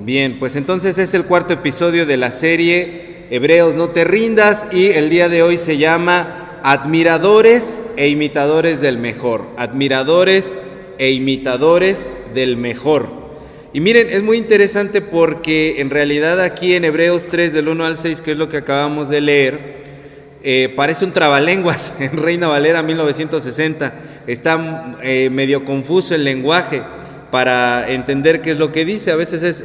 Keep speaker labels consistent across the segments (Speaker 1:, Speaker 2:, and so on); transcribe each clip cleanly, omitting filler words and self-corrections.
Speaker 1: Bien, pues entonces es el cuarto episodio de la serie Hebreos, no te rindas, y el día de hoy se llama Admiradores e imitadores del mejor. Admiradores e imitadores del mejor. Y miren, es muy interesante porque en realidad aquí en Hebreos 3 del 1 al 6, que es lo que acabamos de leer, parece un trabalenguas en Reina Valera 1960. Está medio confuso el lenguaje para entender qué es lo que dice. A veces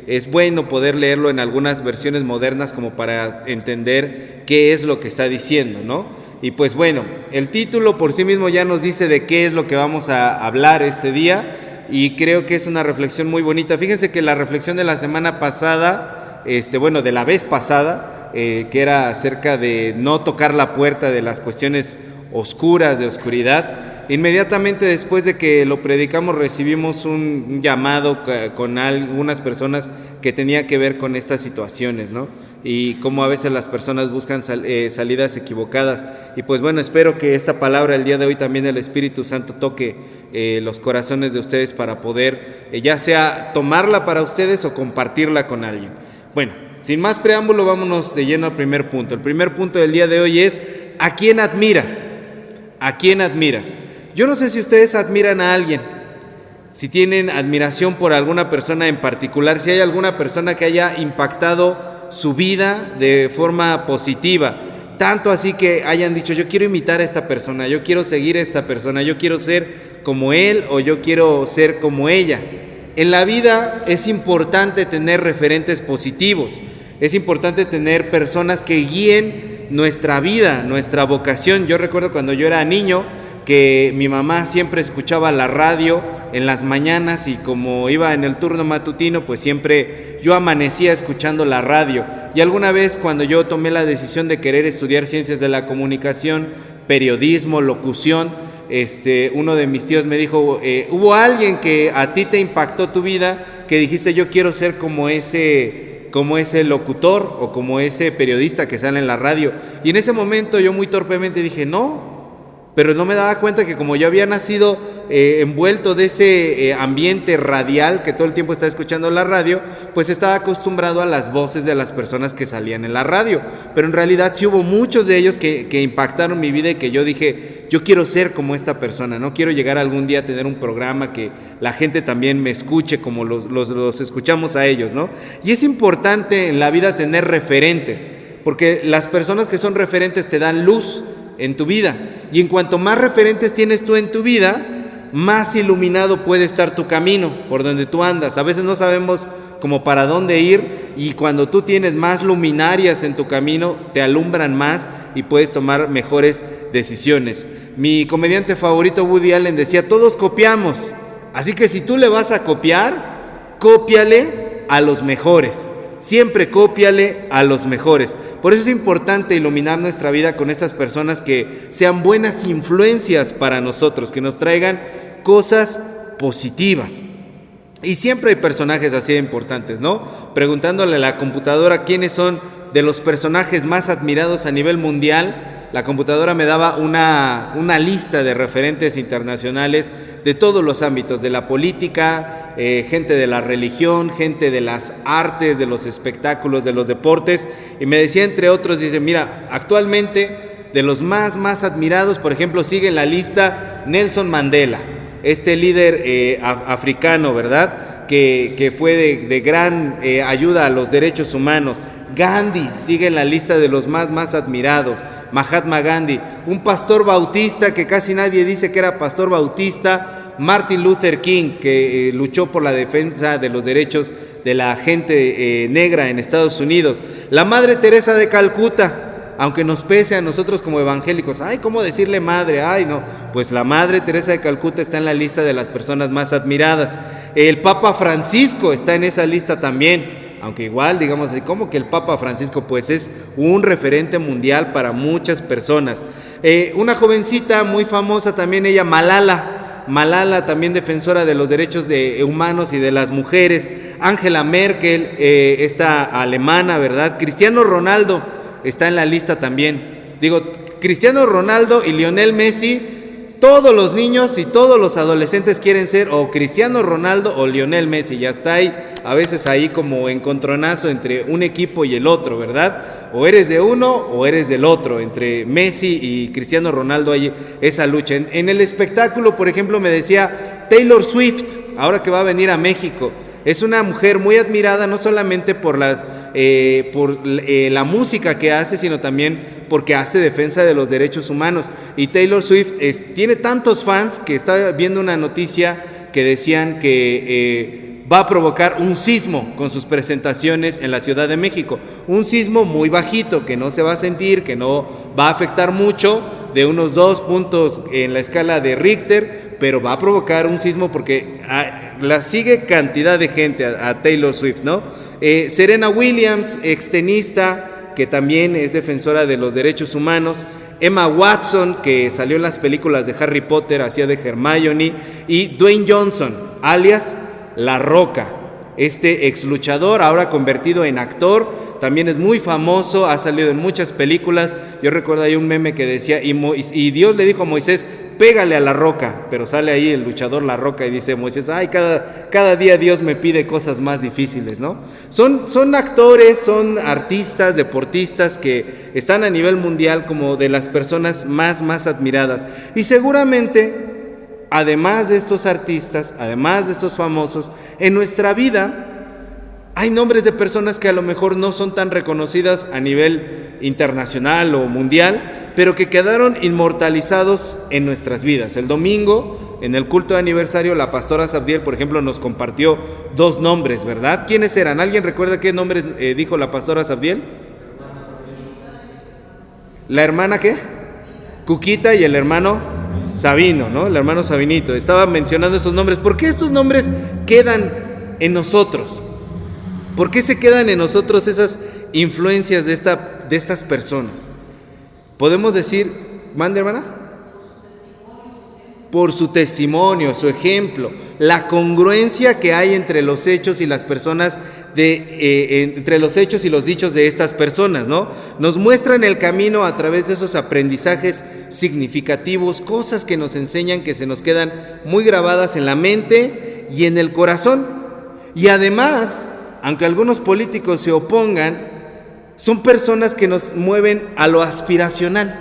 Speaker 1: es bueno poder leerlo en algunas versiones modernas como para entender qué es lo que está diciendo, ¿no? Y pues bueno, el título por sí mismo ya nos dice de qué es lo que vamos a hablar este día, y creo que es una reflexión muy bonita. Fíjense que la reflexión de la semana pasada, de la vez pasada, que era acerca de no tocar la puerta, de las cuestiones oscuras, de oscuridad. Inmediatamente después de que lo predicamos recibimos un llamado con algunas personas que tenía que ver con estas situaciones, ¿no? Y cómo a veces las personas buscan salidas equivocadas. Y pues bueno, espero que esta palabra el día de hoy también el Espíritu Santo toque los corazones de ustedes para poder ya sea tomarla para ustedes o compartirla con alguien. Bueno, sin más preámbulo, vámonos de lleno al primer punto. El primer punto del día de hoy es: ¿a quién admiras? ¿A quién admiras? Yo no sé si ustedes admiran a alguien, si tienen admiración por alguna persona en particular, si hay alguna persona que haya impactado su vida de forma positiva, tanto así que hayan dicho: yo quiero imitar a esta persona, yo quiero seguir a esta persona, yo quiero ser como él o yo quiero ser como ella. En la vida es importante tener referentes positivos, es importante tener personas que guíen nuestra vida, nuestra vocación. Yo recuerdo cuando yo era niño que mi mamá siempre escuchaba la radio en las mañanas, y como iba en el turno matutino, pues siempre yo amanecía escuchando la radio. Y alguna vez cuando yo tomé la decisión de querer estudiar ciencias de la comunicación, periodismo, locución, uno de mis tíos me dijo: ¿hubo alguien que a ti te impactó tu vida, que dijiste yo quiero ser como ese locutor o como ese periodista que sale en la radio? Y en ese momento yo muy torpemente dije no, pero no me daba cuenta que como yo había nacido envuelto de ese ambiente radial que todo el tiempo estaba escuchando la radio, pues estaba acostumbrado a las voces de las personas que salían en la radio. Pero en realidad sí hubo muchos de ellos que impactaron mi vida y que yo dije: yo quiero ser como esta persona, no quiero llegar algún día a tener un programa que la gente también me escuche como los escuchamos a ellos, ¿no? Y es importante en la vida tener referentes, porque las personas que son referentes te dan luz en tu vida, y en cuanto más referentes tienes tú en tu vida, más iluminado puede estar tu camino por donde tú andas. A veces no sabemos como para dónde ir, y cuando tú tienes más luminarias en tu camino, te alumbran más y puedes tomar mejores decisiones. Mi comediante favorito, Woody Allen, decía: todos copiamos, así que si tú le vas a copiar, cópiale a los mejores. Siempre cópiale a los mejores. Por eso es importante iluminar nuestra vida con estas personas que sean buenas influencias para nosotros, que nos traigan cosas positivas. Y siempre hay personajes así importantes, ¿no? Preguntándole a la computadora quiénes son de los personajes más admirados a nivel mundial, la computadora me daba una lista de referentes internacionales de todos los ámbitos, de la política, gente de la religión, gente de las artes, de los espectáculos, de los deportes, y me decía entre otros, dice: mira, actualmente de los más admirados, por ejemplo, sigue en la lista Nelson Mandela, este líder africano, ¿verdad?, que fue de gran ayuda a los derechos humanos. Gandhi sigue en la lista de los más admirados. Mahatma Gandhi, un pastor bautista que casi nadie dice que era pastor bautista. Martin Luther King, que luchó por la defensa de los derechos de la gente negra en Estados Unidos. La Madre Teresa de Calcuta, aunque nos pese a nosotros como evangélicos, ay, ¿cómo decirle madre? Ay, no, pues la Madre Teresa de Calcuta está en la lista de las personas más admiradas. El Papa Francisco está en esa lista también. Aunque igual, digamos así, como que el Papa Francisco pues es un referente mundial para muchas personas. Una jovencita muy famosa también, ella, Malala, también defensora de los derechos humanos y de las mujeres. Angela Merkel, esta alemana, ¿verdad? Cristiano Ronaldo está en la lista también. Digo, Cristiano Ronaldo y Lionel Messi, todos los niños y todos los adolescentes quieren ser o Cristiano Ronaldo o Lionel Messi, ya está ahí a veces ahí como encontronazo entre un equipo y el otro, ¿verdad? O eres de uno o eres del otro. Entre Messi y Cristiano Ronaldo hay esa lucha. En el espectáculo, por ejemplo, me decía Taylor Swift, ahora que va a venir a México. Es una mujer muy admirada, no solamente por la música que hace, sino también porque hace defensa de los derechos humanos. Y Taylor Swift tiene tantos fans que estaba viendo una noticia que decían que va a provocar un sismo con sus presentaciones en la Ciudad de México. Un sismo muy bajito, que no se va a sentir, que no va a afectar mucho, de unos 2 puntos en la escala de Richter, pero va a provocar un sismo porque la sigue cantidad de gente a Taylor Swift, ¿no? Serena Williams, extenista, que también es defensora de los derechos humanos. Emma Watson, que salió en las películas de Harry Potter, hacía de Hermione. Y Dwayne Johnson, alias La Roca, ex luchador, ahora convertido en actor. También es muy famoso, ha salido en muchas películas. Yo recuerdo ahí un meme que decía, y Dios le dijo a Moisés, pégale a La Roca, pero sale ahí el luchador La Roca y dice Moisés, ay, cada día Dios me pide cosas más difíciles, ¿no? Son actores, son artistas, deportistas que están a nivel mundial como de las personas más admiradas. Y seguramente, además de estos artistas, además de estos famosos, en nuestra vida hay nombres de personas que a lo mejor no son tan reconocidas a nivel internacional o mundial, pero que quedaron inmortalizados en nuestras vidas. El domingo, en el culto de aniversario, la pastora Sabdiel, por ejemplo, nos compartió 2 nombres, ¿verdad? ¿Quiénes eran? ¿Alguien recuerda qué nombres dijo la pastora Sabdiel? ¿La hermana qué? Cuquita y el hermano Sabino, ¿no? El hermano Sabinito. Estaba mencionando esos nombres. ¿Por qué estos nombres quedan en nosotros? ¿Por qué se quedan en nosotros esas influencias de estas personas? Podemos decir, ¿mande, hermana? Por su testimonio, su ejemplo, la congruencia que hay entre los hechos y las personas, entre los hechos y los dichos de estas personas, ¿no? Nos muestran el camino a través de esos aprendizajes significativos, cosas que nos enseñan, que se nos quedan muy grabadas en la mente y en el corazón. Y además, aunque algunos políticos se opongan, son personas que nos mueven a lo aspiracional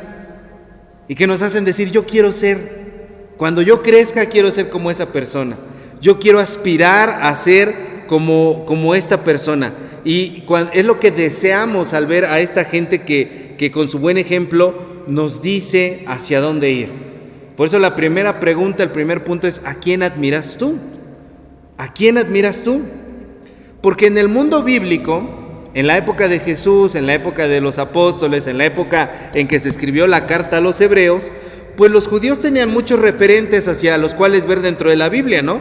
Speaker 1: y que nos hacen decir, yo quiero ser, cuando yo crezca quiero ser como esa persona, yo quiero aspirar a ser como esta persona. Y es lo que deseamos al ver a esta gente que con su buen ejemplo nos dice hacia dónde ir. Por eso la primera pregunta, el primer punto es, ¿a quién admiras tú? ¿A quién admiras tú? Porque en el mundo bíblico, en la época de Jesús, en la época de los apóstoles, en la época en que se escribió la carta a los hebreos, pues los judíos tenían muchos referentes hacia los cuales ver dentro de la Biblia, ¿no?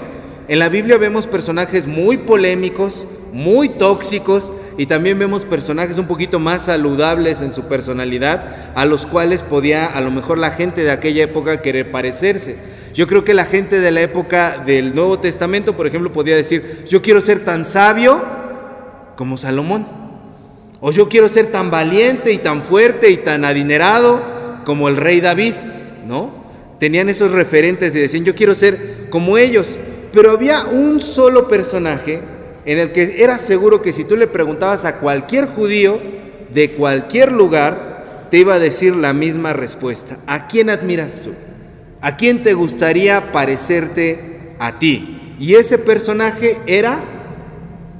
Speaker 1: En la Biblia vemos personajes muy polémicos, muy tóxicos, y también vemos personajes un poquito más saludables en su personalidad, a los cuales podía a lo mejor la gente de aquella época querer parecerse. Yo creo que la gente de la época del Nuevo Testamento, por ejemplo, podía decir, yo quiero ser tan sabio como Salomón, o yo quiero ser tan valiente y tan fuerte y tan adinerado como el rey David, ¿no? Tenían esos referentes y decían, yo quiero ser como ellos. Pero había un solo personaje en el que era seguro que si tú le preguntabas a cualquier judío de cualquier lugar, te iba a decir la misma respuesta. ¿A quién admiras tú? ¿A quién te gustaría parecerte a ti? Y ese personaje era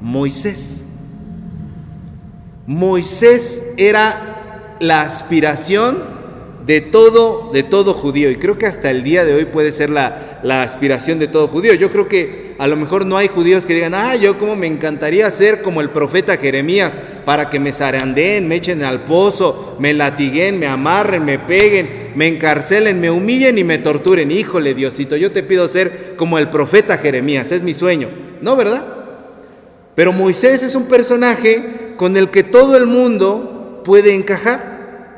Speaker 1: Moisés. Moisés era la aspiración de todo judío, y creo que hasta el día de hoy puede ser la aspiración de todo judío. Yo creo que a lo mejor no hay judíos que digan, yo como me encantaría ser como el profeta Jeremías, para que me zarandeen, me echen al pozo, me latiguen, me amarren, me peguen, me encarcelen, me humillen y me torturen. Híjole, Diosito, yo te pido ser como el profeta Jeremías, es mi sueño. ¿No, verdad? Pero Moisés es un personaje con el que todo el mundo puede encajar,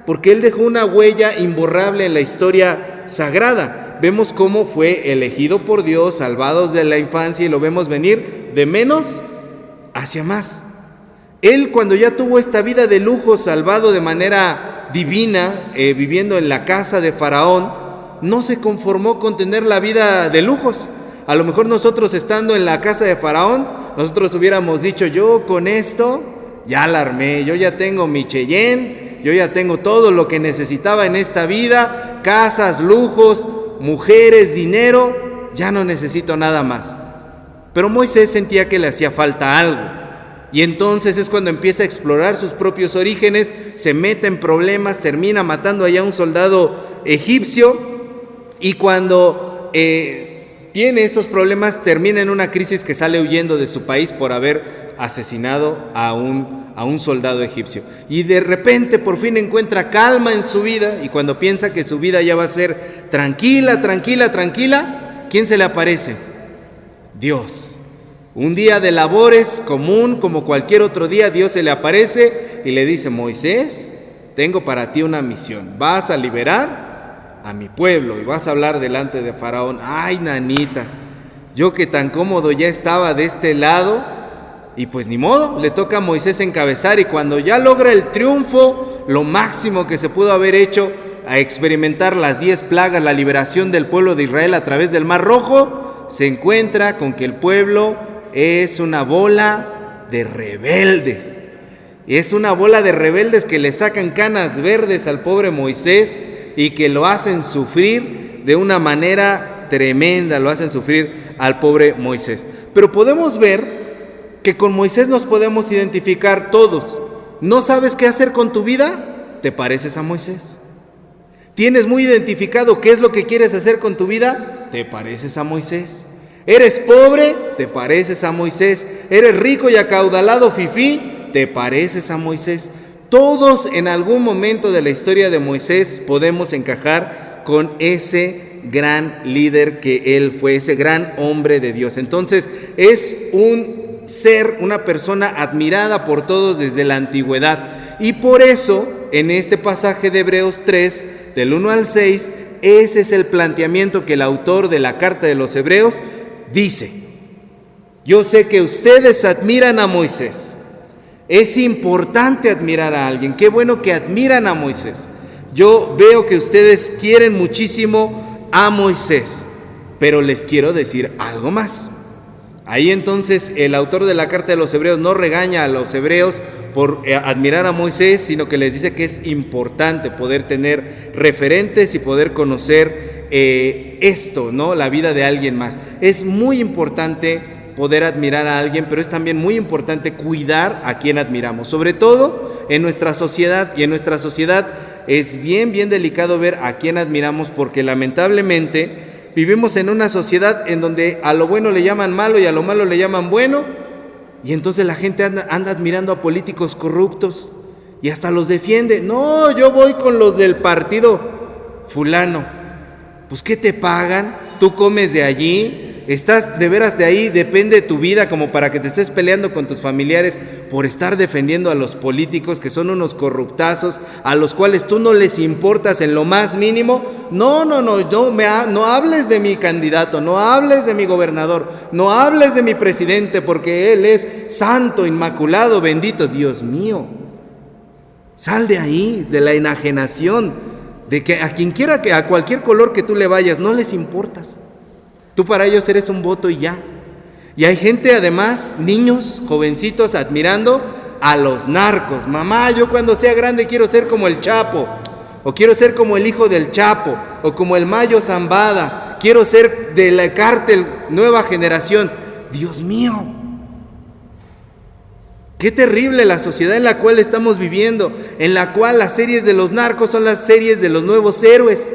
Speaker 1: porque él dejó una huella imborrable en la historia sagrada. Vemos cómo fue elegido por Dios, salvado de la infancia, y lo vemos venir de menos hacia más. Él, cuando ya tuvo esta vida de lujo, salvado de manera divina, viviendo en la casa de Faraón, no se conformó con tener la vida de lujos. A lo mejor nosotros, estando en la casa de Faraón, Nosotros hubiéramos dicho, yo con esto ya la armé, yo ya tengo mi Cheyenne, yo ya tengo todo lo que necesitaba en esta vida, casas, lujos, mujeres, dinero, ya no necesito nada más. Pero Moisés sentía que le hacía falta algo. Y entonces es cuando empieza a explorar sus propios orígenes, se mete en problemas, termina matando allá a un soldado egipcio, y cuando tiene estos problemas termina en una crisis que sale huyendo de su país por haber asesinado a un soldado egipcio. Y de repente por fin encuentra calma en su vida, y cuando piensa que su vida ya va a ser tranquila, ¿quién se le aparece? Dios. Un día de labores común, como cualquier otro día, Dios se le aparece y le dice, Moisés, tengo para ti una misión. Vas a liberar a mi pueblo y vas a hablar delante de Faraón. Ay, nanita, yo que tan cómodo ya estaba de este lado, y pues ni modo, le toca a Moisés encabezar, y cuando ya logra el triunfo, lo máximo que se pudo haber hecho, a experimentar las 10 plagas, la liberación del pueblo de Israel a través del Mar Rojo, se encuentra con que el pueblo es una bola de rebeldes. Es una bola de rebeldes que le sacan canas verdes al pobre Moisés y que lo hacen sufrir de una manera tremenda, lo hacen sufrir al pobre Moisés. Pero podemos ver que con Moisés nos podemos identificar todos. ¿No sabes qué hacer con tu vida? ¿Te pareces a Moisés? ¿Tienes muy identificado qué es lo que quieres hacer con tu vida? ¿Te pareces a Moisés? ¿Eres pobre? ¿Te pareces a Moisés? ¿Eres rico y acaudalado fifí? ¿Te pareces a Moisés? Todos en algún momento de la historia de Moisés podemos encajar con ese gran líder que él fue, ese gran hombre de Dios. Entonces es un ser, una persona admirada por todos desde la antigüedad. Y por eso en este pasaje de Hebreos 3, del 1 al 6, ese es el planteamiento que el autor de la carta de los Hebreos dice: yo sé que ustedes admiran a Moisés. Es importante admirar a alguien. Qué bueno que admiran a Moisés. Yo veo que ustedes quieren muchísimo a Moisés, pero les quiero decir algo más. Ahí entonces el autor de la carta de los Hebreos no regaña a los hebreos por admirar a Moisés, sino que les dice que es importante poder tener referentes y poder conocer esto, ¿no? La vida de alguien más. Es muy importante poder admirar a alguien, pero es también muy importante cuidar a quien admiramos, sobre todo en nuestra sociedad. Y en nuestra sociedad es bien delicado ver a quién admiramos, porque lamentablemente vivimos en una sociedad en donde a lo bueno le llaman malo y a lo malo le llaman bueno, y entonces la gente anda admirando a políticos corruptos y hasta los defiende. No, yo voy con los del partido fulano. Pues ¿qué te pagan? ¿Tú comes de allí? ¿Estás de veras de ahí? ¿Depende de tu vida como para que te estés peleando con tus familiares por estar defendiendo a los políticos que son unos corruptazos, a los cuales tú no les importas en lo más mínimo? No hables de mi candidato, no hables de mi gobernador, no hables de mi presidente, porque él es santo, inmaculado, bendito. Dios mío, sal de ahí, de la enajenación, de que a quien quiera, que a cualquier color que tú le vayas, no les importas. Tú para ellos eres un voto y ya. Y hay gente, además, niños, jovencitos, admirando a los narcos. Mamá, yo cuando sea grande quiero ser como el Chapo, o quiero ser como el hijo del Chapo, o como el Mayo Zambada, quiero ser de la cártel nueva generación. Dios mío, qué terrible la sociedad en la cual estamos viviendo, en la cual las series de los narcos son las series de los nuevos héroes.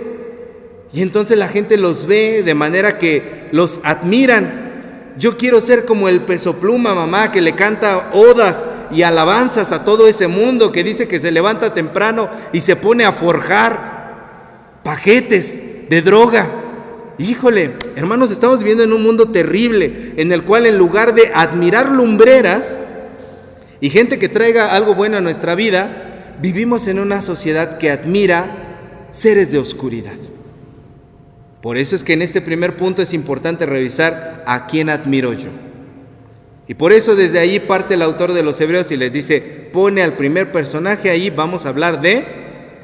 Speaker 1: Y entonces la gente los ve de manera que los admiran. Yo quiero ser como el Peso Pluma, mamá, que le canta odas y alabanzas a todo ese mundo, que dice que se levanta temprano y se pone a forjar paquetes de droga. Híjole, hermanos, estamos viviendo en un mundo terrible, en el cual en lugar de admirar lumbreras y gente que traiga algo bueno a nuestra vida, vivimos en una sociedad que admira seres de oscuridad. Por eso es que en este primer punto es importante revisar a quién admiro yo. Y por eso desde ahí parte el autor de los Hebreos y les dice, pone al primer personaje ahí, vamos a hablar de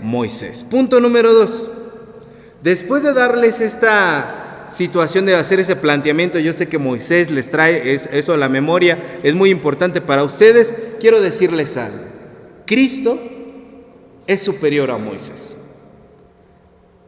Speaker 1: Moisés. Punto número 2. Después de darles esta situación de hacer ese planteamiento, yo sé que Moisés les trae eso a la memoria, es muy importante para ustedes. Quiero decirles algo: Cristo es superior a Moisés.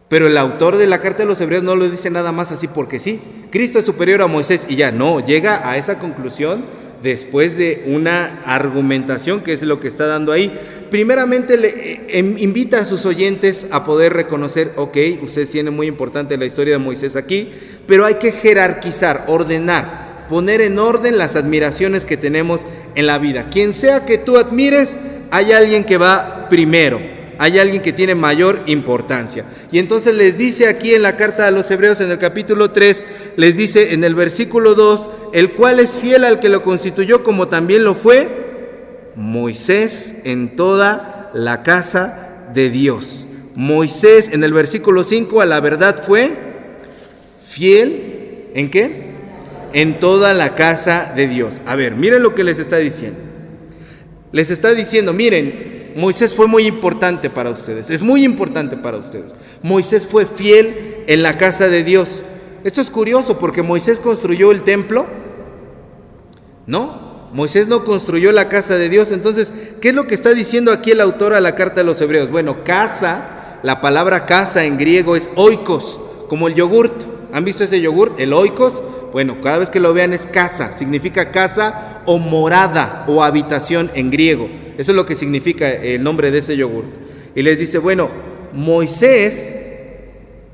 Speaker 1: Pero el autor de la carta de los Hebreos no lo dice nada más así porque sí. Cristo es superior a Moisés y ya no, llega a esa conclusión después de una argumentación, que es lo que está dando ahí. Primeramente le invita a sus oyentes a poder reconocer, ok, ustedes tienen muy importante la historia de Moisés aquí, pero hay que jerarquizar, ordenar, poner en orden las admiraciones que tenemos en la vida. Quien sea que tú admires, hay alguien que va primero. Hay alguien que tiene mayor importancia. Y entonces les dice aquí en la carta a los Hebreos, en el capítulo 3, les dice en el versículo 2, el cual es fiel al que lo constituyó, como también lo fue Moisés en toda la casa de Dios. Moisés en el versículo 5, a la verdad fue fiel, ¿en qué? En toda la casa de Dios. A ver, miren lo que les está diciendo. Les está diciendo, miren, Moisés fue muy importante para ustedes, es muy importante para ustedes. Moisés fue fiel en la casa de Dios. Esto es curioso porque Moisés construyó el templo. No, Moisés no construyó la casa de Dios. Entonces, ¿qué es lo que está diciendo aquí el autor a la carta de los Hebreos? Bueno, casa, la palabra casa en griego es oikos, como el yogurt. ¿Han visto ese yogurt? El oikos. Bueno, cada vez que lo vean es casa, significa casa o morada o habitación en griego. Eso es lo que significa el nombre de ese yogurt. Y les dice, bueno, Moisés,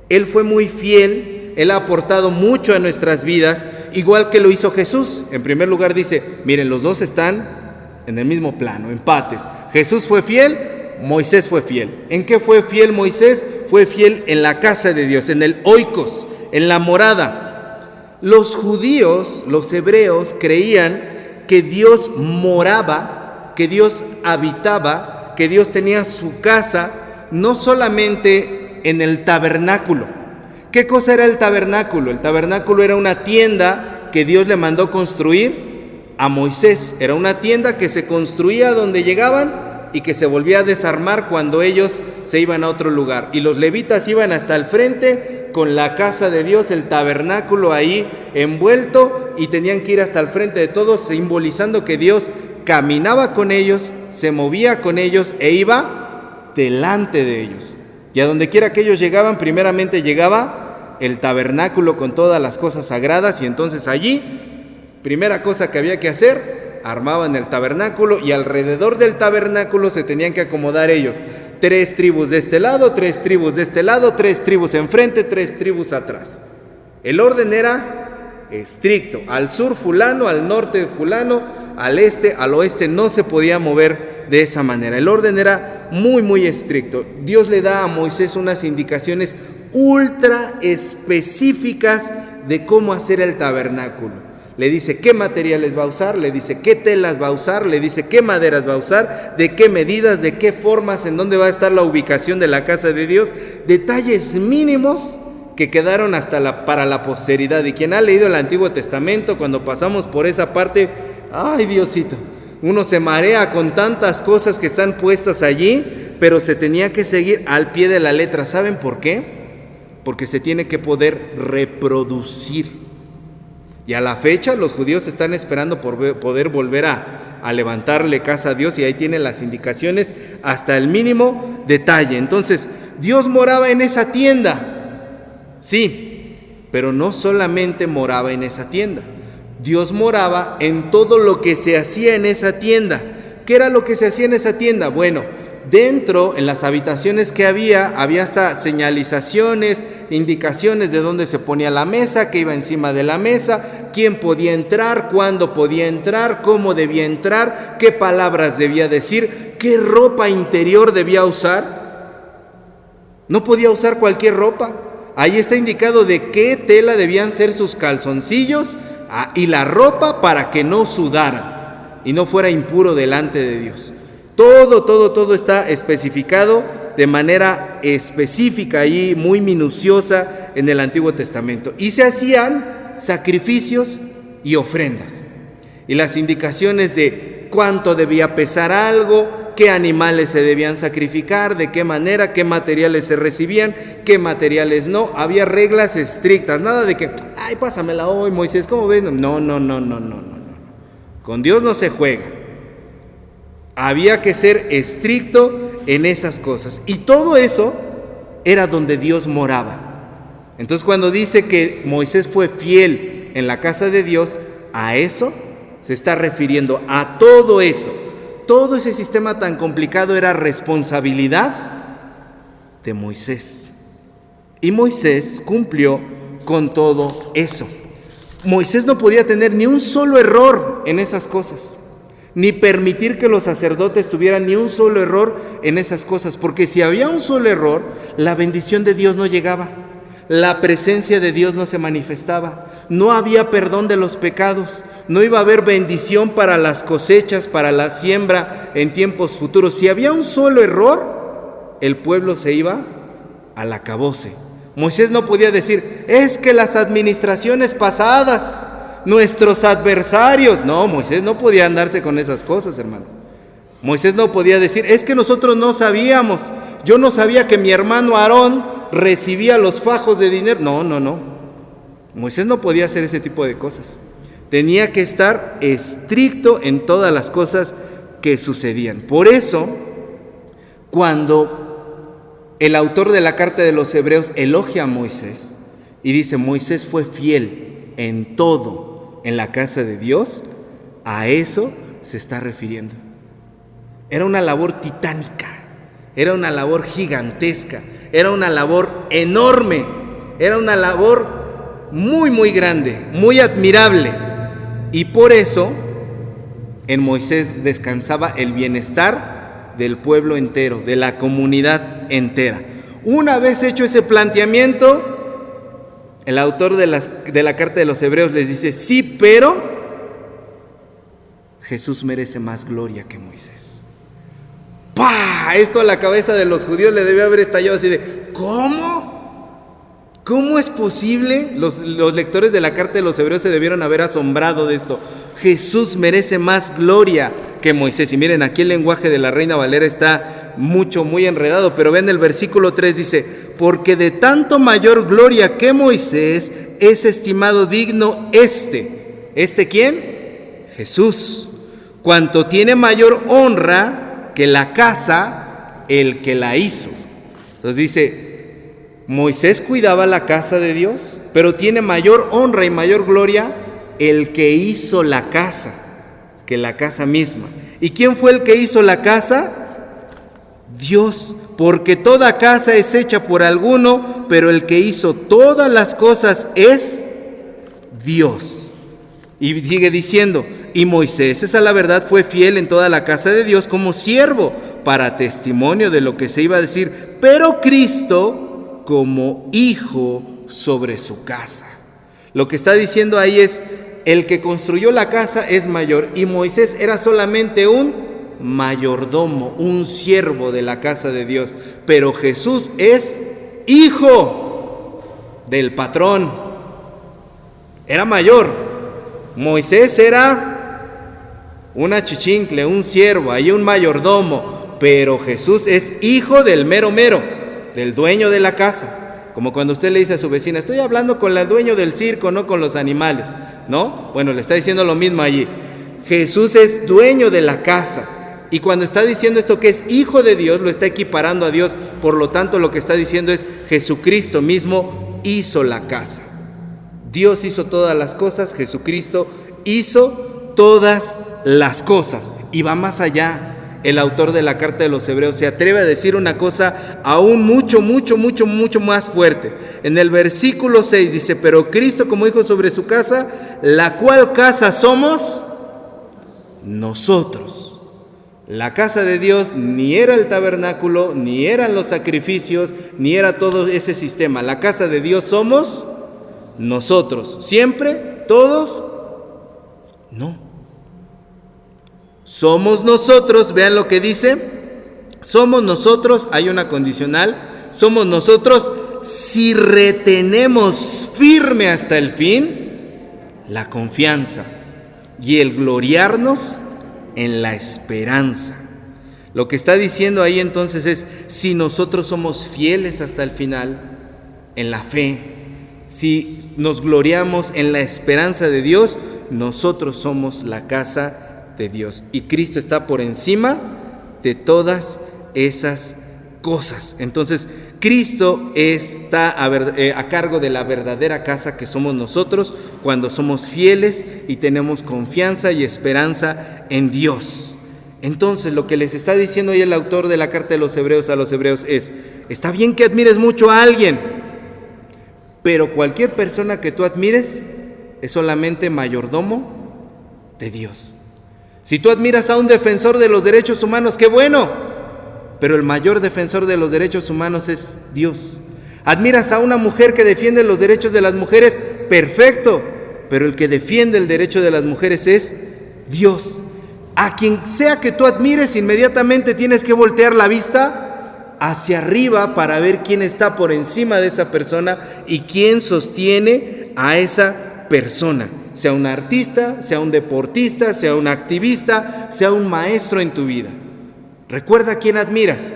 Speaker 1: él fue muy fiel, él ha aportado mucho a nuestras vidas, igual que lo hizo Jesús. En primer lugar dice, miren, los dos están en el mismo plano, empates. Jesús fue fiel, Moisés fue fiel. ¿En qué fue fiel Moisés? Fue fiel en la casa de Dios, en el oikos, en la morada. Los judíos, los hebreos, creían que Dios moraba, que Dios habitaba, que Dios tenía su casa, no solamente en el tabernáculo. ¿Qué cosa era el tabernáculo? El tabernáculo era una tienda que Dios le mandó construir a Moisés. Era una tienda que se construía donde llegaban y que se volvía a desarmar cuando ellos se iban a otro lugar. Y los levitas iban hasta el frente con la casa de Dios, el tabernáculo ahí envuelto, y tenían que ir hasta el frente de todos, simbolizando que Dios caminaba con ellos, se movía con ellos e iba delante de ellos. Y a donde quiera que ellos llegaban, primeramente llegaba el tabernáculo con todas las cosas sagradas, y entonces allí, primera cosa que había que hacer, armaban el tabernáculo, y alrededor del tabernáculo se tenían que acomodar ellos. 3 tribus de este lado, 3 tribus de este lado, 3 tribus enfrente, 3 tribus atrás. El orden era estricto. Al sur fulano, al norte fulano, al este, al oeste, no se podía mover de esa manera. El orden era muy, muy estricto. Dios le da a Moisés unas indicaciones ultra específicas de cómo hacer el tabernáculo. Le dice qué materiales va a usar, le dice qué telas va a usar, le dice qué maderas va a usar, de qué medidas, de qué formas, en dónde va a estar la ubicación de la casa de Dios. Detalles mínimos que quedaron para la posteridad. Y quien ha leído el Antiguo Testamento, cuando pasamos por esa parte, ¡ay, Diosito! Uno se marea con tantas cosas que están puestas allí, pero se tenía que seguir al pie de la letra. ¿Saben por qué? Porque se tiene que poder reproducir. Y a la fecha los judíos están esperando por poder volver a levantarle casa a Dios, y ahí tienen las indicaciones hasta el mínimo detalle. Entonces, Dios moraba en esa tienda, sí, pero no solamente moraba en esa tienda. Dios moraba en todo lo que se hacía en esa tienda. ¿Qué era lo que se hacía en esa tienda? Bueno, dentro, en las habitaciones que había hasta señalizaciones, indicaciones de dónde se ponía la mesa, qué iba encima de la mesa, quién podía entrar, cuándo podía entrar, cómo debía entrar, qué palabras debía decir, qué ropa interior debía usar. No podía usar cualquier ropa. Ahí está indicado de qué tela debían ser sus calzoncillos y la ropa para que no sudaran y no fuera impuro delante de Dios. Todo está especificado de manera específica y muy minuciosa en el Antiguo Testamento. Y se hacían sacrificios y ofrendas. Y las indicaciones de cuánto debía pesar algo, qué animales se debían sacrificar, de qué manera, qué materiales se recibían, qué materiales no. Había reglas estrictas, nada de que, ay, pásamela hoy, Moisés, ¿cómo ves? No. Con Dios no se juega. Había que ser estricto en esas cosas. Y todo eso era donde Dios moraba. Entonces, cuando dice que Moisés fue fiel en la casa de Dios, a eso se está refiriendo, a todo eso. Todo ese sistema tan complicado era responsabilidad de Moisés. Y Moisés cumplió con todo eso. Moisés no podía tener ni un solo error en esas cosas, ni permitir que los sacerdotes tuvieran ni un solo error en esas cosas, porque si había un solo error, la bendición de Dios no llegaba, la presencia de Dios no se manifestaba, no había perdón de los pecados, no iba a haber bendición para las cosechas, para la siembra en tiempos futuros. Si había un solo error, el pueblo se iba al acabose. Moisés no podía decir, es que las administraciones pasadas, nuestros adversarios. No, Moisés no podía andarse con esas cosas, hermanos. Moisés no podía decir, es que nosotros no sabíamos, yo no sabía que mi hermano Aarón recibía los fajos de dinero. No. Moisés no podía hacer ese tipo de cosas. Tenía que estar estricto en todas las cosas que sucedían. Por eso, cuando el autor de la carta de los Hebreos elogia a Moisés y dice, Moisés fue fiel en todo en la casa de Dios, a eso se está refiriendo. Era una labor titánica, era una labor gigantesca, era una labor enorme, era una labor muy grande, muy admirable. Y por eso en Moisés descansaba el bienestar del pueblo entero, de la comunidad entera. Una vez hecho ese planteamiento, el autor de la carta de los Hebreos les dice, sí, pero Jesús merece más gloria que Moisés. ¡Pah! Esto a la cabeza de los judíos le debe haber estallado así de, ¿cómo? ¿Cómo es posible? Los lectores de la carta de los Hebreos se debieron haber asombrado de esto. Jesús merece más gloria que Moisés. Y miren, aquí el lenguaje de la Reina Valera está muy enredado, pero ven el versículo 3 dice, porque de tanto mayor gloria que Moisés es estimado digno ¿este quién? Jesús, cuanto tiene mayor honra que la casa el que la hizo. Entonces dice, Moisés cuidaba la casa de Dios, pero tiene mayor honra y mayor gloria el que hizo la casa que la casa misma. ¿Y quién fue el que hizo la casa? Dios, porque toda casa es hecha por alguno, pero el que hizo todas las cosas es Dios. Y sigue diciendo, y Moisés, esa la verdad, fue fiel en toda la casa de Dios como siervo, para testimonio de lo que se iba a decir, pero Cristo como hijo sobre su casa. Lo que está diciendo ahí es, el que construyó la casa es mayor, y Moisés era solamente un mayordomo, un siervo de la casa de Dios, pero Jesús es hijo del patrón. Era mayor. Moisés era un achichincle, un siervo, ahí un mayordomo, pero Jesús es hijo del mero, del dueño de la casa. Como cuando usted le dice a su vecina, estoy hablando con el dueño del circo, no con los animales, ¿no? Bueno, le está diciendo lo mismo allí. Jesús es dueño de la casa. Y cuando está diciendo esto que es hijo de Dios, lo está equiparando a Dios. Por lo tanto, lo que está diciendo es, Jesucristo mismo hizo la casa. Dios hizo todas las cosas, Jesucristo hizo todas las cosas. Y va más allá. El autor de la carta de los Hebreos se atreve a decir una cosa aún mucho más fuerte. En el versículo 6 dice, pero Cristo como hijo sobre su casa, la cual casa somos nosotros. La casa de Dios ni era el tabernáculo, ni eran los sacrificios, ni era todo ese sistema. La casa de Dios somos nosotros. ¿Siempre? ¿Todos? No. Somos nosotros, vean lo que dice, somos nosotros, hay una condicional, somos nosotros si retenemos firme hasta el fin la confianza y el gloriarnos en la esperanza. Lo que está diciendo ahí entonces es, si nosotros somos fieles hasta el final en la fe, si nos gloriamos en la esperanza de Dios, nosotros somos la casa de Dios. Y Cristo está por encima de todas esas cosas. Entonces, Cristo está a cargo de la verdadera casa que somos nosotros cuando somos fieles y tenemos confianza y esperanza en Dios. Entonces, lo que les está diciendo hoy el autor de la carta de los Hebreos a los Hebreos es, está bien que admires mucho a alguien, pero cualquier persona que tú admires es solamente mayordomo de Dios. Si tú admiras a un defensor de los derechos humanos, ¡qué bueno! Pero el mayor defensor de los derechos humanos es Dios. Admiras a una mujer que defiende los derechos de las mujeres, ¡perfecto! Pero el que defiende el derecho de las mujeres es Dios. A quien sea que tú admires, inmediatamente tienes que voltear la vista hacia arriba para ver quién está por encima de esa persona y quién sostiene a esa persona. Sea un artista, sea un deportista, sea un activista, sea un maestro en tu vida. Recuerda a quién admiras.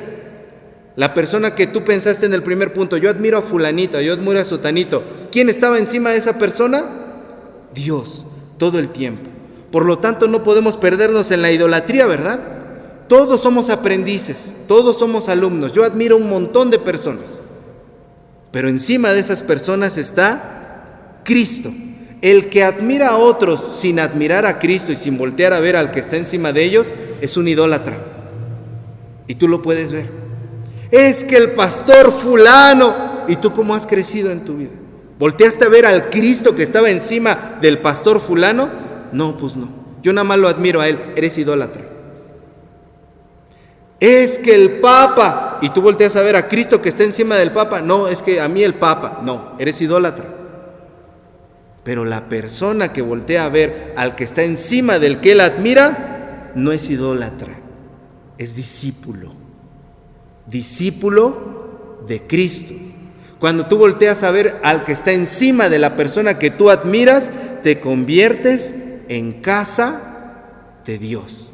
Speaker 1: La persona que tú pensaste en el primer punto, yo admiro a fulanito, yo admiro a sotanito. ¿Quién estaba encima de esa persona? Dios, todo el tiempo. Por lo tanto, no podemos perdernos en la idolatría, ¿verdad? Todos somos aprendices, todos somos alumnos. Yo admiro un montón de personas, pero encima de esas personas está Cristo. El que admira a otros sin admirar a Cristo y sin voltear a ver al que está encima de ellos es un idólatra. Y tú lo puedes ver. Es que el pastor fulano, ¿y tú cómo has crecido en tu vida? ¿Volteaste a ver al Cristo que estaba encima del pastor fulano? No, pues no. Yo nada más lo admiro a él. Eres idólatra. Es que el Papa, y tú volteas a ver a Cristo que está encima del Papa. No, es que a mí el Papa. No, eres idólatra. Pero la persona que voltea a ver al que está encima del que él admira, no es idólatra, es discípulo. Discípulo de Cristo. Cuando tú volteas a ver al que está encima de la persona que tú admiras, te conviertes en casa de Dios.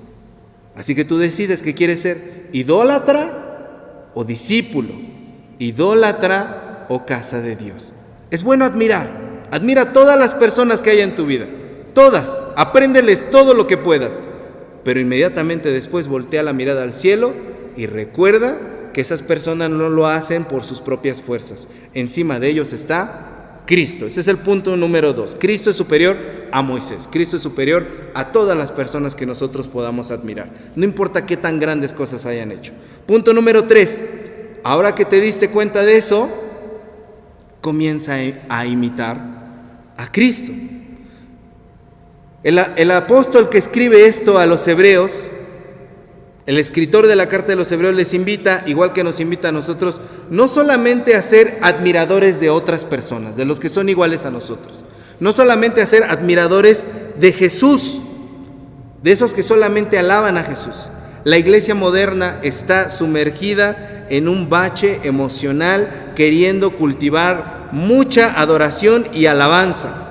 Speaker 1: Así que tú decides qué quieres ser, idólatra o discípulo, idólatra o casa de Dios. Es bueno admirar, admira a todas las personas que hay en tu vida, todas, apréndeles todo lo que puedas, pero inmediatamente después voltea la mirada al cielo y recuerda que esas personas no lo hacen por sus propias fuerzas, encima de ellos está Cristo. Ese es el punto número 2. Cristo es superior a Moisés. Cristo es superior a todas las personas que nosotros podamos admirar. No importa qué tan grandes cosas hayan hecho. Punto número 3. Ahora que te diste cuenta de eso, comienza a imitar a Cristo. El apóstol que escribe esto a los hebreos, el escritor de la carta de los Hebreos les invita, igual que nos invita a nosotros, no solamente a ser admiradores de otras personas, de los que son iguales a nosotros, no solamente a ser admiradores de Jesús, de esos que solamente alaban a Jesús. La iglesia moderna está sumergida en un bache emocional, queriendo cultivar mucha adoración y alabanza.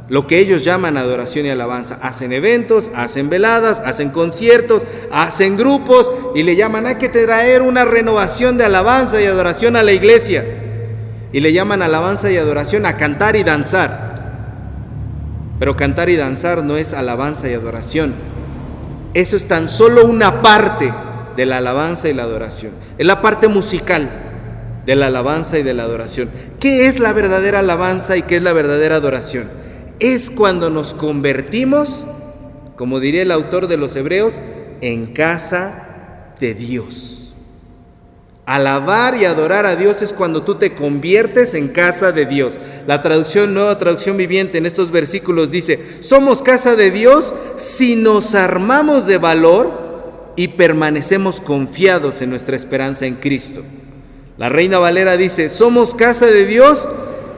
Speaker 1: Lo que ellos llaman adoración y alabanza. Hacen eventos, hacen veladas, hacen conciertos, hacen grupos y le llaman, hay que traer una renovación de alabanza y adoración a la iglesia. Y le llaman alabanza y adoración a cantar y danzar. Pero cantar y danzar no es alabanza y adoración. Eso es tan solo una parte de la alabanza y la adoración. Es la parte musical de la alabanza y de la adoración. ¿Qué es la verdadera alabanza y qué es la verdadera adoración? Es cuando nos convertimos, como diría el autor de los Hebreos, en casa de Dios. Alabar y adorar a Dios es cuando tú te conviertes en casa de Dios. La traducción, Nueva Traducción Viviente, en estos versículos dice, somos casa de Dios si nos armamos de valor y permanecemos confiados en nuestra esperanza en Cristo. La Reina Valera dice, somos casa de Dios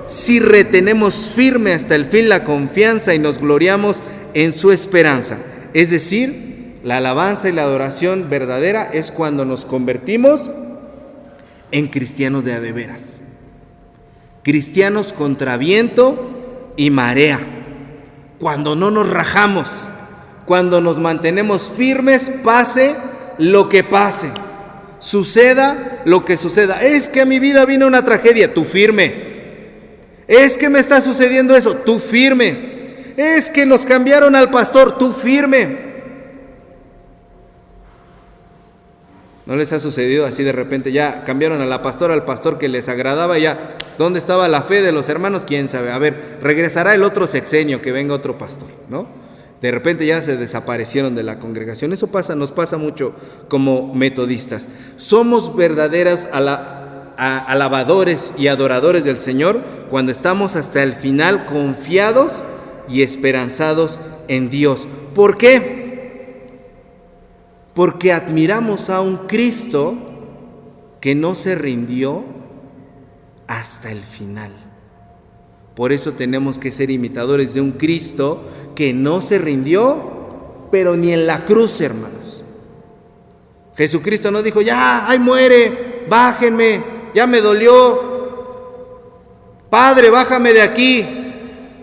Speaker 1: si retenemos firme hasta el fin la confianza y nos gloriamos en su esperanza. Es decir, la alabanza y la adoración verdadera es cuando nos convertimos en cristianos de a de veras. Cristianos contra viento y marea. Cuando no nos rajamos, cuando nos mantenemos firmes, pase lo que pase, suceda lo que suceda. Es que a mi vida vino una tragedia, tú firme. Es que me está sucediendo eso, tú firme. Es que nos cambiaron al pastor, tú firme. ¿No les ha sucedido así de repente? Ya cambiaron a la pastora, al pastor que les agradaba, ya, ¿dónde estaba la fe de los hermanos? ¿Quién sabe? A ver, regresará el otro sexenio, que venga otro pastor, ¿no? De repente ya se desaparecieron de la congregación. Eso pasa, nos pasa mucho como metodistas. Somos verdaderos alabadores y adoradores del Señor cuando estamos hasta el final confiados y esperanzados en Dios. ¿Por qué? Porque admiramos a un Cristo que no se rindió hasta el final. Por eso tenemos que ser imitadores de un Cristo que no se rindió, pero ni en la cruz, hermanos. Jesucristo no dijo, ya, ahí muere, bájenme, ya me dolió. Padre, bájame de aquí.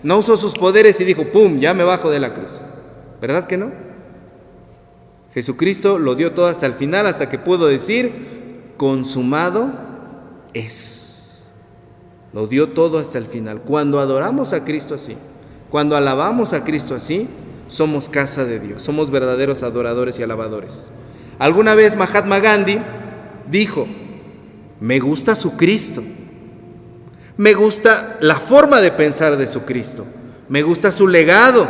Speaker 1: No usó sus poderes y dijo, pum, ya me bajo de la cruz. ¿Verdad que no? Jesucristo lo dio todo hasta el final, hasta que pudo decir, consumado es. Lo dio todo hasta el final. Cuando adoramos a Cristo así, cuando alabamos a Cristo así, somos casa de Dios, somos verdaderos adoradores y alabadores. Alguna vez Mahatma Gandhi dijo, me gusta su Cristo, me gusta la forma de pensar de su Cristo, me gusta su legado,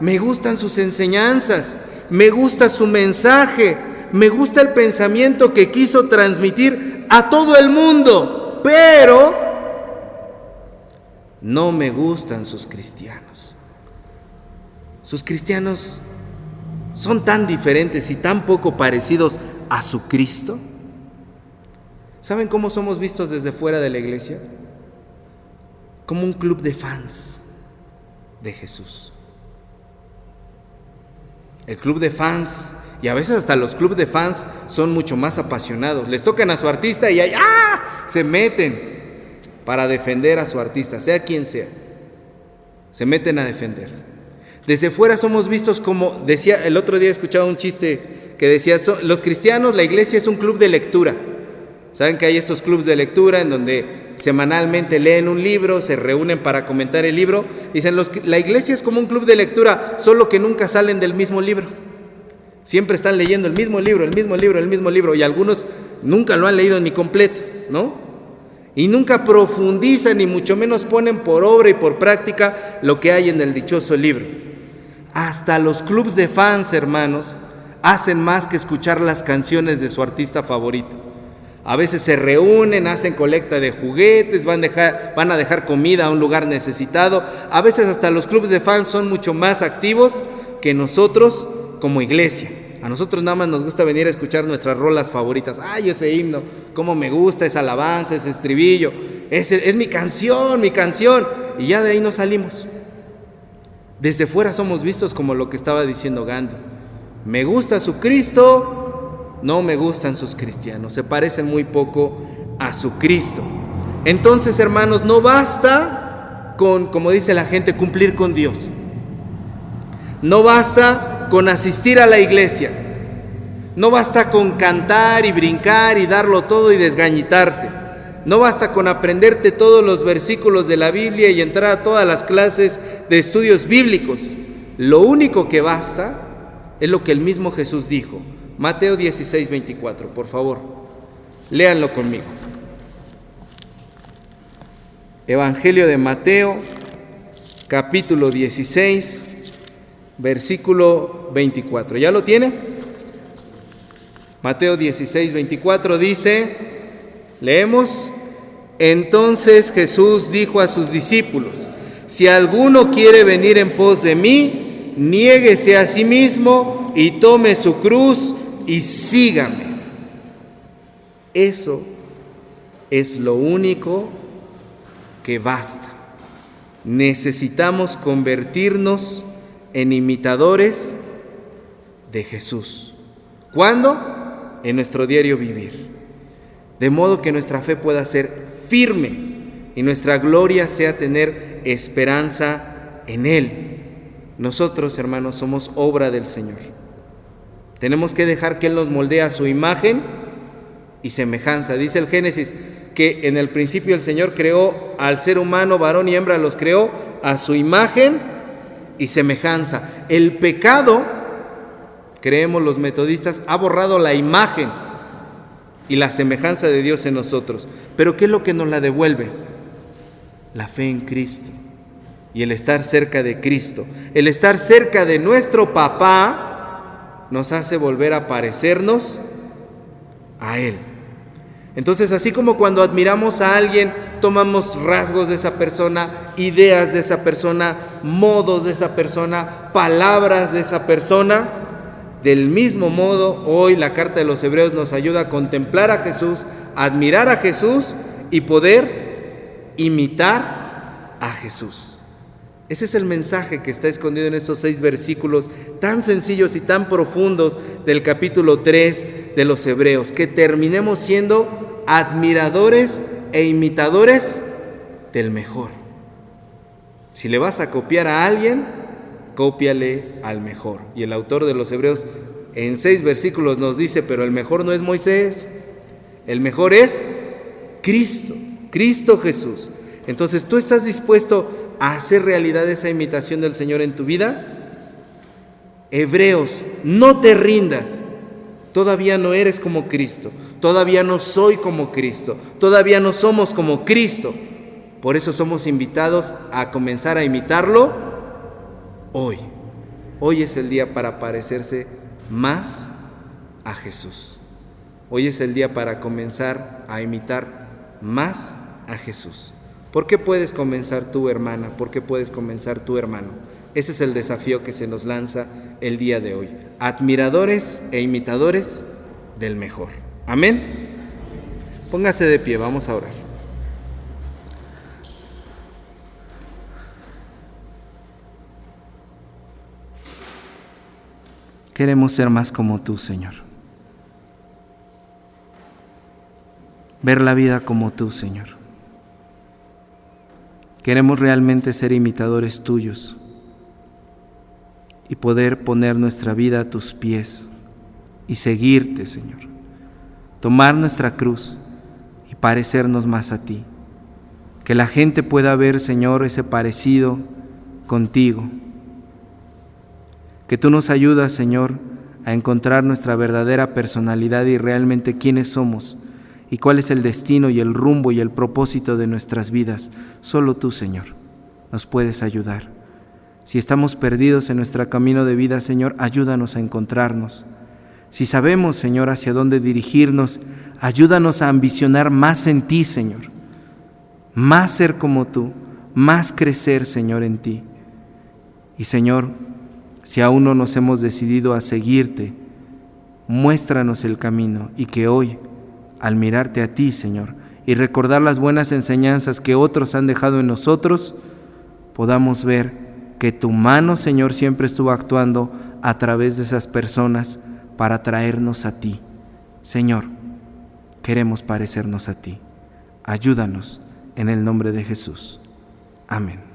Speaker 1: me gustan sus enseñanzas, me gusta su mensaje, me gusta el pensamiento que quiso transmitir a todo el mundo, pero no me gustan sus cristianos. Sus cristianos son tan diferentes y tan poco parecidos a su Cristo. ¿Saben cómo somos vistos desde fuera de la iglesia? Como un club de fans de Jesús. El club de fans, y a veces hasta los clubes de fans son mucho más apasionados. Les tocan a su artista y ahí se meten para defender a su artista, sea quien sea. Se meten a defender. Desde fuera somos vistos como, decía, el otro día escuchaba un chiste que decía, los cristianos, la iglesia es un club de lectura. Saben que hay estos clubes de lectura en donde semanalmente leen un libro, se reúnen para comentar el libro. Dicen, la iglesia es como un club de lectura, solo que nunca salen del mismo libro. Siempre están leyendo el mismo libro, y algunos nunca lo han leído ni completo, ¿no? Y nunca profundizan, ni mucho menos ponen por obra y por práctica lo que hay en el dichoso libro. Hasta los clubes de fans, hermanos, hacen más que escuchar las canciones de su artista favorito. A veces se reúnen, hacen colecta de juguetes, van a dejar comida a un lugar necesitado. A veces hasta los clubes de fans son mucho más activos que nosotros como iglesia. A nosotros nada más nos gusta venir a escuchar nuestras rolas favoritas. ¡Ay, ese himno! ¡Cómo me gusta esa alabanza, ese estribillo! Es mi canción. Y ya de ahí nos salimos. Desde fuera somos vistos como lo que estaba diciendo Gandhi. Me gusta su Cristo, no me gustan sus cristianos, se parecen muy poco a su Cristo. Entonces, hermanos, no basta con, como dice la gente, cumplir con Dios. No basta con asistir a la iglesia. No basta con cantar y brincar y darlo todo y desgañitarte. No basta con aprenderte todos los versículos de la Biblia y entrar a todas las clases de estudios bíblicos. Lo único que basta es lo que el mismo Jesús dijo. Mateo 16, 24, por favor, léanlo conmigo. Evangelio de Mateo, capítulo 16, versículo 24. ¿Ya lo tiene? Mateo 16, 24 dice, leemos, entonces Jesús dijo a sus discípulos, si alguno quiere venir en pos de mí, niéguese a sí mismo y tome su cruz y sígame. Eso es lo único que basta. Necesitamos convertirnos en imitadores de Jesús. ¿Cuándo? En nuestro diario vivir. De modo que nuestra fe pueda ser firme y nuestra gloria sea tener esperanza en Él. Nosotros, hermanos, somos obra del Señor. Tenemos que dejar que Él nos moldee a su imagen y semejanza. Dice el Génesis que en el principio el Señor creó al ser humano, varón y hembra los creó a su imagen y semejanza. El pecado, creemos los metodistas, ha borrado la imagen y la semejanza de Dios en nosotros. Pero ¿qué es lo que nos la devuelve? La fe en Cristo y el estar cerca de Cristo. El estar cerca de nuestro papá nos hace volver a parecernos a Él. Entonces, así como cuando admiramos a alguien, tomamos rasgos de esa persona, ideas de esa persona, modos de esa persona, palabras de esa persona, del mismo modo, hoy la carta de los Hebreos nos ayuda a contemplar a Jesús, a admirar a Jesús y poder imitar a Jesús. Ese es el mensaje que está escondido en estos 6 versículos tan sencillos y tan profundos del capítulo 3 de los Hebreos, que terminemos siendo admiradores e imitadores del mejor. Si le vas a copiar a alguien, cópiale al mejor. Y el autor de los Hebreos en 6 versículos nos dice, pero el mejor no es Moisés, el mejor es Cristo, Cristo Jesús. Entonces, ¿tú estás dispuesto a hacer realidad esa imitación del Señor en tu vida? Hebreos, no te rindas. Todavía no eres como Cristo, todavía no soy como Cristo, todavía no somos como Cristo. Por eso somos invitados a comenzar a imitarlo hoy. Hoy es el día para parecerse más a Jesús. Hoy es el día para comenzar a imitar más a Jesús. ¿Por qué puedes comenzar tú, hermana? ¿Por qué puedes comenzar tú, hermano? Ese es el desafío que se nos lanza el día de hoy. Admiradores e imitadores del mejor. Amén. Póngase de pie, vamos a orar. Queremos ser más como tú, Señor. Ver la vida como tú, Señor. Queremos realmente ser imitadores tuyos y poder poner nuestra vida a tus pies y seguirte, Señor. Tomar nuestra cruz y parecernos más a ti. Que la gente pueda ver, Señor, ese parecido contigo. Que tú nos ayudas, Señor, a encontrar nuestra verdadera personalidad y realmente quiénes somos y cuál es el destino y el rumbo y el propósito de nuestras vidas. Solo tú, Señor, nos puedes ayudar. Si estamos perdidos en nuestro camino de vida, Señor, ayúdanos a encontrarnos. Si sabemos, Señor, hacia dónde dirigirnos, ayúdanos a ambicionar más en ti, Señor. Más ser como tú, más crecer, Señor, en ti. Y, Señor, si aún no nos hemos decidido a seguirte, muéstranos el camino y que hoy, al mirarte a ti, Señor, y recordar las buenas enseñanzas que otros han dejado en nosotros, podamos ver que tu mano, Señor, siempre estuvo actuando a través de esas personas para traernos a ti. Señor, queremos parecernos a ti. Ayúdanos en el nombre de Jesús. Amén.